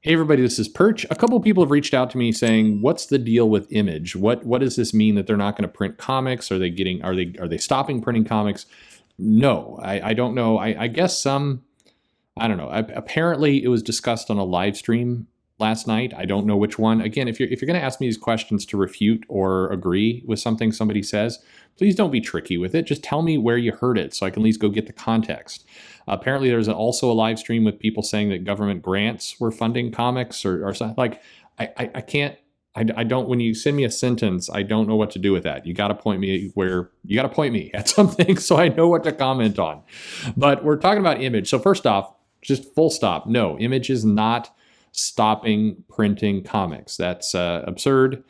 Hey everybody, this is Perch. A couple people have reached out to me saying, "What's the deal with Image? What does this mean that they're not going to print comics? Are they stopping printing comics?" No, I don't know. I guess some. I don't know. Apparently, it was discussed on a live stream last night. I don't know which one. Again, if you're going to ask me these questions to refute or agree with something somebody says, please don't be tricky with it. Just tell me where you heard it so I can at least go get the context. Apparently, there's also a live stream with people saying that government grants were funding comics or something. Like, I can't. I don't. When you send me a sentence, I don't know what to do with that. You got to point me at something so I know what to comment on. But we're talking about Image. So first off, just full stop. No, Image is not stopping printing comics. That's absurd.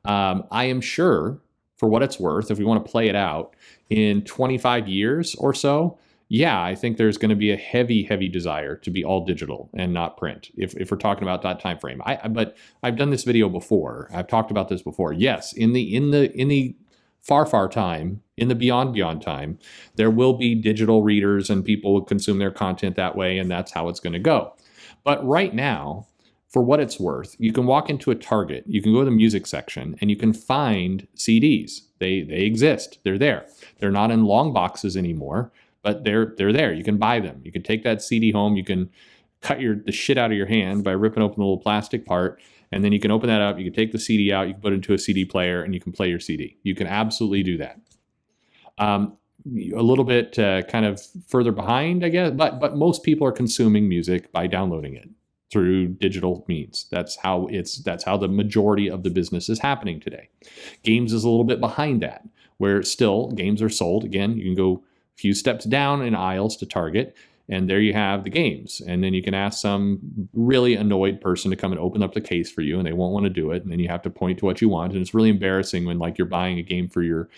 I am sure, for what it's worth, if we want to play it out, in 25 years or so, yeah, I think there's going to be a heavy desire to be all digital and not print. If we're talking about that time frame, but I've done this video before. I've talked about this before. Yes, in the far time, in the beyond time, there will be digital readers and people will consume their content that way, and that's how it's going to go. But right now, for what it's worth, you can walk into a Target, you can go to the music section, and you can find CDs. They exist. They're there. They're not in long boxes anymore, but they're there. You can buy them. You can take that CD home. You can cut the shit out of your hand by ripping open the little plastic part, and then you can open that up. You can take the CD out. You can put it into a CD player, and you can play your CD. You can absolutely do that. A little bit kind of further behind, I guess, but most people are consuming music by downloading it through digital means. That's how the majority of the business is happening today. Games is a little bit behind that, where still games are sold. Again, you can go a few steps down in aisles to Target, and there you have the games. And then you can ask some really annoyed person to come and open up the case for you, and they won't want to do it. And then you have to point to what you want. And it's really embarrassing when, like, you're buying a game for your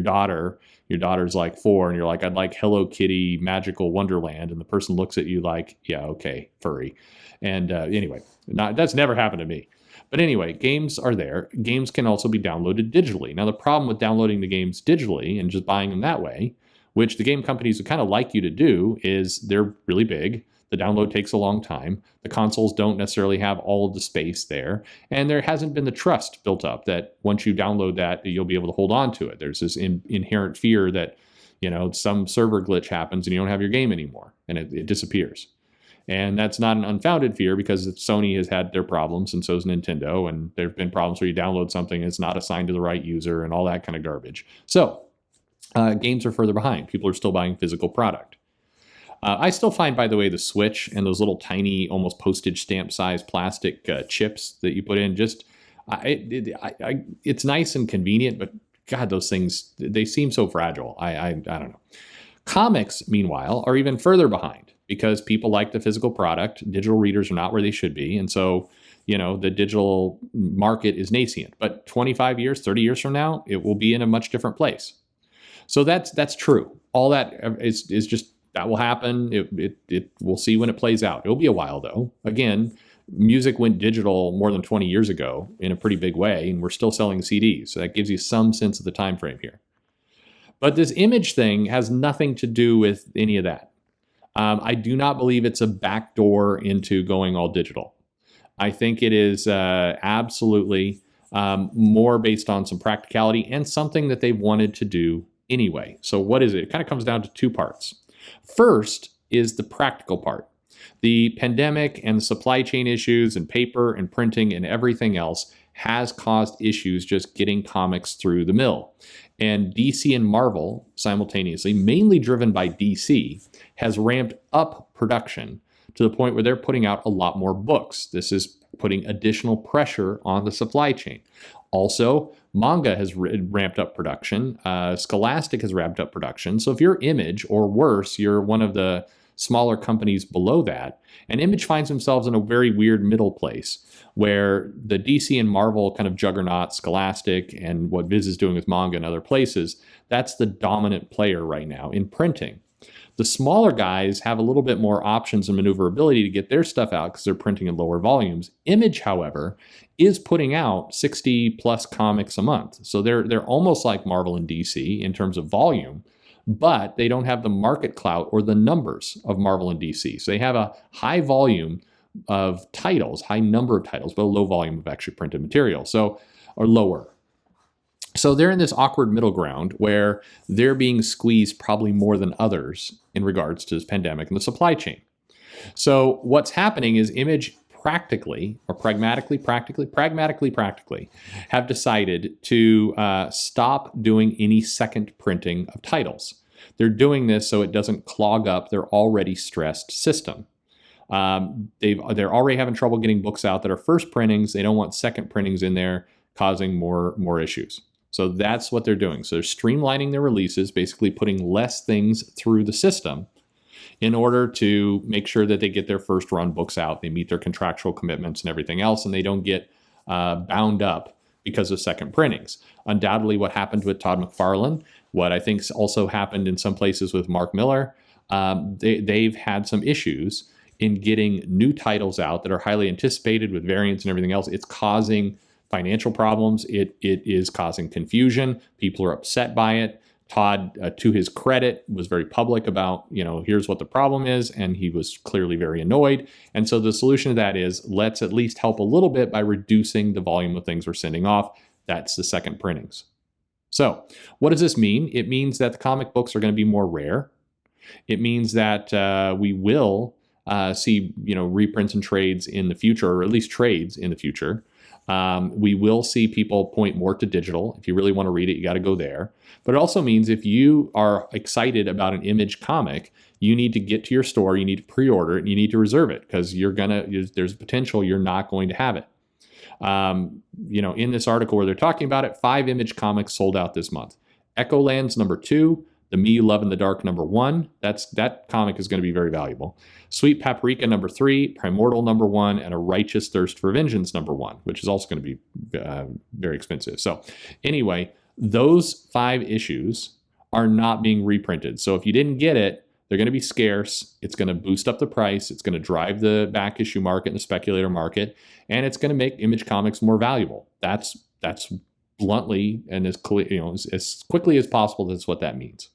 daughter. Your daughter's like 4, and you're like, "I'd like Hello Kitty Magical Wonderland." And the person looks at you like, "Yeah, okay, furry." And anyway, that's never happened to me. But anyway, games are there. Games can also be downloaded digitally. Now, the problem with downloading the games digitally and just buying them that way, which the game companies would kind of like you to do, is they're really big. The download takes a long time. The consoles don't necessarily have all of the space there. And there hasn't been the trust built up that once you download that, you'll be able to hold on to it. There's this inherent fear that, some server glitch happens and you don't have your game anymore and it disappears. And that's not an unfounded fear, because Sony has had their problems, and so has Nintendo. And there have been problems where you download something and it's not assigned to the right user and all that kind of garbage. So games are further behind. People are still buying physical product. I still find, by the way, the Switch and those little tiny, almost postage stamp size plastic chips that you put in, it's nice and convenient, but God, those things, they seem so fragile. I don't know. Comics, meanwhile, are even further behind, because people like the physical product. Digital readers are not where they should be. And so, the digital market is nascent. But 25 years, 30 years from now, it will be in a much different place. So that's true. All that is just, that will happen. We'll see when it plays out. It'll be a while, though. Again, music went digital more than 20 years ago in a pretty big way, and we're still selling CDs. So that gives you some sense of the time frame here. But this Image thing has nothing to do with any of that. I do not believe it's a backdoor into going all digital. I think it is absolutely more based on some practicality and something that they've wanted to do anyway. So what is it? It kind of comes down to two parts. First is the practical part. The pandemic and the supply chain issues and paper and printing and everything else has caused issues just getting comics through the mill. And DC and Marvel simultaneously, mainly driven by DC, has ramped up production to the point where they're putting out a lot more books. This is putting additional pressure on the supply chain. Also, manga has ramped up production. Scholastic has ramped up production. So if you're Image, or worse, you're one of the smaller companies below that, and Image finds themselves in a very weird middle place where the DC and Marvel kind of juggernaut, Scholastic, and what Viz is doing with manga and other places, that's the dominant player right now in printing. The smaller guys have a little bit more options and maneuverability to get their stuff out because they're printing in lower volumes. Image, however, is putting out 60 plus comics a month. So they're almost like Marvel and DC in terms of volume, but they don't have the market clout or the numbers of Marvel and DC. So they have a high volume titles, high number of titles, but a low volume of actually printed material. Or lower. So they're in this awkward middle ground where they're being squeezed probably more than others in regards to this pandemic and the supply chain. So what's happening is Image practically have decided to stop doing any second printing of titles. They're doing this so it doesn't clog up their already stressed system. They're already having trouble getting books out that are first printings. They don't want second printings in there causing more issues. So that's what they're doing. So they're streamlining their releases, basically putting less things through the system in order to make sure that they get their first run books out, they meet their contractual commitments and everything else, and they don't get bound up because of second printings. Undoubtedly, what happened with Todd McFarlane, what I think also happened in some places with Mark Miller, they've had some issues in getting new titles out that are highly anticipated with variants and everything else. It's causing financial problems. It is causing confusion. People are upset by it. Todd, to his credit, was very public about, here's what the problem is, and he was clearly very annoyed. And so the solution to that is, let's at least help a little bit by reducing the volume of things we're sending off. That's the second printings. So what does this mean? It means that the comic books are going to be more rare. It means that we will see, reprints and trades in the future, or at least trades in the future. We will see people point more to digital. If you really want to read it, you got to go there. But it also means if you are excited about an Image comic, you need to get to your store, you need to pre-order it, and you need to reserve it because there's potential you're not going to have it. In this article where they're talking about it, 5 Image comics sold out this month. Echolands #2, The Me You Love in the Dark #1. That comic is going to be very valuable. Sweet Paprika #3, Primordial #1, and A Righteous Thirst for Vengeance #1, which is also going to be very expensive. So anyway, those 5 issues are not being reprinted. So if you didn't get it, they're going to be scarce. It's going to boost up the price. It's going to drive the back issue market and the speculator market, and it's going to make Image comics more valuable. That's bluntly and as quickly as possible. That's what that means.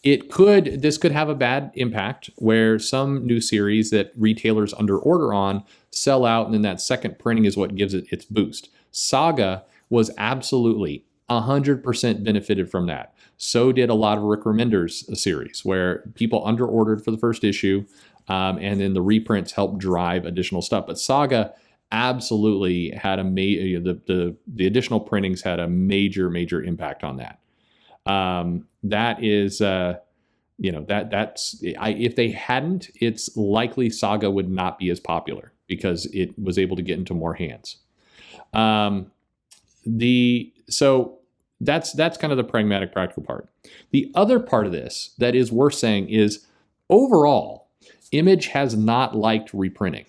This could have a bad impact where some new series that retailers under order on sell out, and then that second printing is what gives it its boost. Saga was absolutely 100% benefited from that. So did a lot of Rick Remender's series, where people under ordered for the first issue, and then the reprints helped drive additional stuff. But Saga absolutely had the additional printings had a major impact on that. That is, if they hadn't, it's likely Saga would not be as popular because it was able to get into more hands. So that's kind of the pragmatic, practical part. The other part of this that is worth saying is overall, Image has not liked reprinting.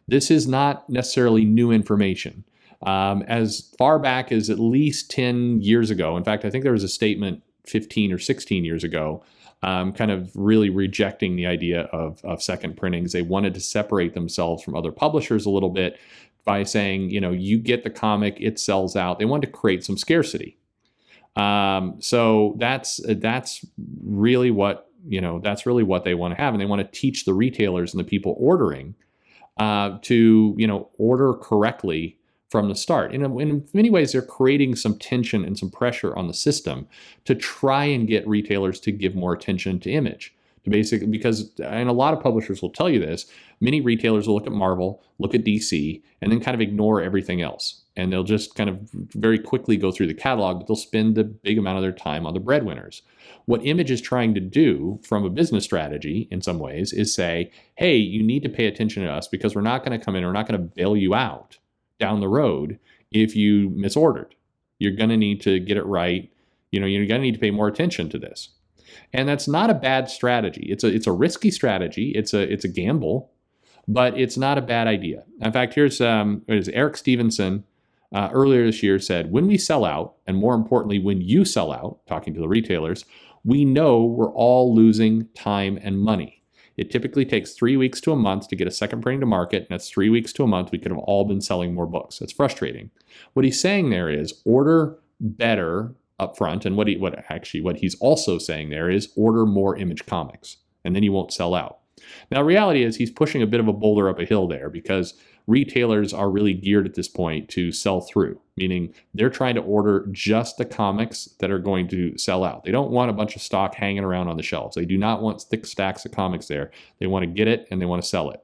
This is not necessarily new information. As far back as at least 10 years ago, in fact, I think there was a statement 15 or 16 years ago, kind of really rejecting the idea of second printings. They wanted to separate themselves from other publishers a little bit by saying, you get the comic, it sells out. They wanted to create some scarcity. So that's really what they want to have. And they want to teach the retailers and the people ordering to order correctly from the start. In many ways, they're creating some tension and some pressure on the system to try and get retailers to give more attention to Image. And a lot of publishers will tell you this, many retailers will look at Marvel, look at DC, and then kind of ignore everything else. And they'll just kind of very quickly go through the catalog, but they'll spend a big amount of their time on the breadwinners. What Image is trying to do from a business strategy in some ways is say, hey, you need to pay attention to us because we're not going to come in, we're not going to bail you out down the road if you misordered. You're going to need to get it right. You're going to need to pay more attention to this. And that's not a bad strategy. It's a risky strategy. It's a gamble, but it's not a bad idea. In fact, here's Eric Stevenson earlier this year said, when we sell out, and more importantly, when you sell out, talking to the retailers, we know we're all losing time and money. It typically takes 3 weeks to a month to get a second printing to market, and that's 3 weeks to a month. We could have all been selling more books. That's frustrating. What he's saying there is order better up front, and what he's also saying there is order more Image comics, and then you won't sell out. Now, reality is he's pushing a bit of a boulder up a hill there because retailers are really geared at this point to sell through, meaning they're trying to order just the comics that are going to sell out. They don't want a bunch of stock hanging around on the shelves. They do not want thick stacks of comics there. They want to get it and they want to sell it.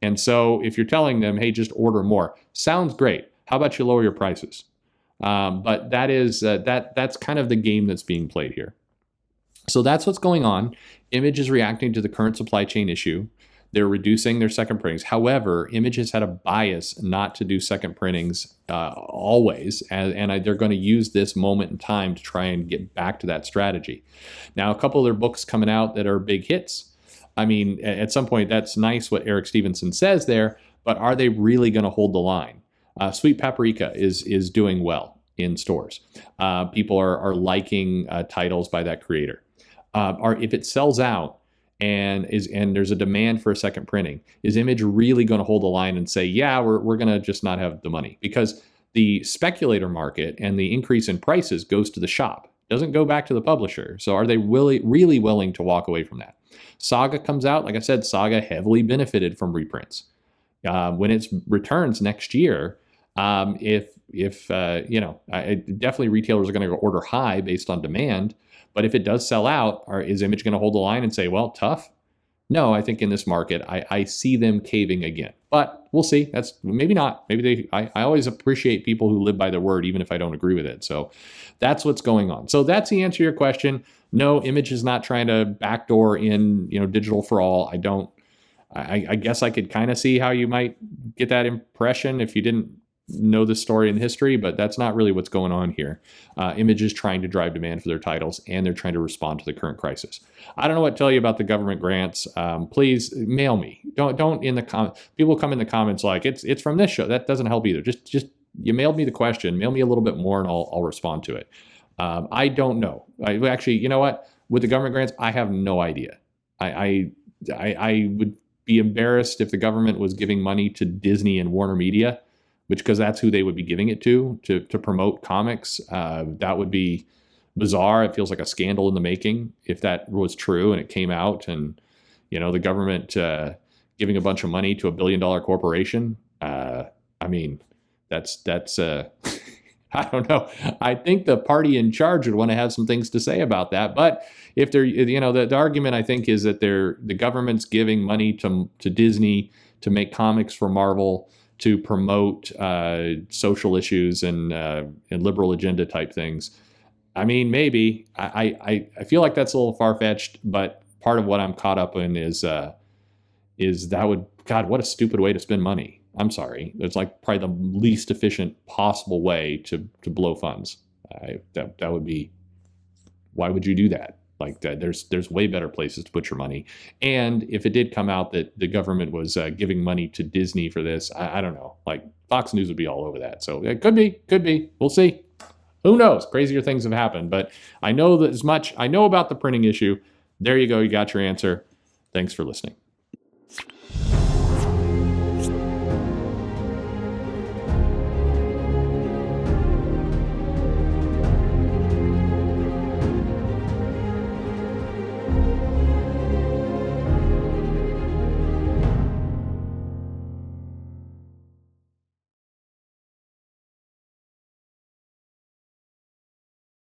And so if you're telling them, hey, just order more, sounds great. How about you lower your prices? But that is that's kind of the game that's being played here. So that's what's going on. Image is reacting to the current supply chain issue. They're reducing their second printings. However, Image has had a bias not to do second printings always, and they're going to use this moment in time to try and get back to that strategy. Now, a couple of their books coming out that are big hits. I mean, at some point, that's nice what Eric Stevenson says there, but are they really going to hold the line? Sweet Paprika is doing well in stores. People are liking titles by that creator. If it sells out, and there's a demand for a second printing, is Image really going to hold the line and say, yeah, we're going to just not have the money? Because the speculator market and the increase in prices goes to the shop, doesn't go back to the publisher. So are they really willing to walk away from that? Saga comes out, like I said, Saga heavily benefited from reprints. When it returns next year, definitely retailers are going to order high based on demand. But if it does sell out, is Image going to hold the line and say, well, tough? No, I think in this market, I see them caving again. But we'll see. That's maybe not. Maybe I always appreciate people who live by their word, even if I don't agree with it. So that's what's going on. So that's the answer to your question. No, Image is not trying to backdoor in, digital for all. I guess I could kind of see how you might get that impression if you didn't know this story in history, but that's not really what's going on here. Image is trying to drive demand for their titles, and they're trying to respond to the current crisis. I don't know what to tell you about the government grants. Please mail me. Don't in the comments. People come in the comments like it's from this show. That doesn't help either. Just you mailed me the question. Mail me a little bit more, and I'll respond to it. I don't know. Actually, you know what? With the government grants, I have no idea. I would be embarrassed if the government was giving money to Disney and Warner Media, because that's who they would be giving it to promote comics. That would be bizarre. It feels like a scandal in the making if that was true and it came out and, the government giving a bunch of money to $1 billion corporation. I mean, that's I don't know. I think the party in charge would want to have some things to say about that. But if they're, the argument I think is that the government's giving money to Disney to make comics for Marvel, to promote social issues and liberal agenda type things. I mean, maybe. I feel like that's a little far-fetched, but part of what I'm caught up in is that would, God, what a stupid way to spend money. I'm sorry. It's like probably the least efficient possible way to blow funds. That would be, why would you do that? Like that, there's way better places to put your money. And if it did come out that the government was giving money to Disney for this, I don't know. Like Fox News would be all over that. So it could be. We'll see. Who knows? Crazier things have happened. But I know that as much I know about the printing issue. There you go. You got your answer. Thanks for listening.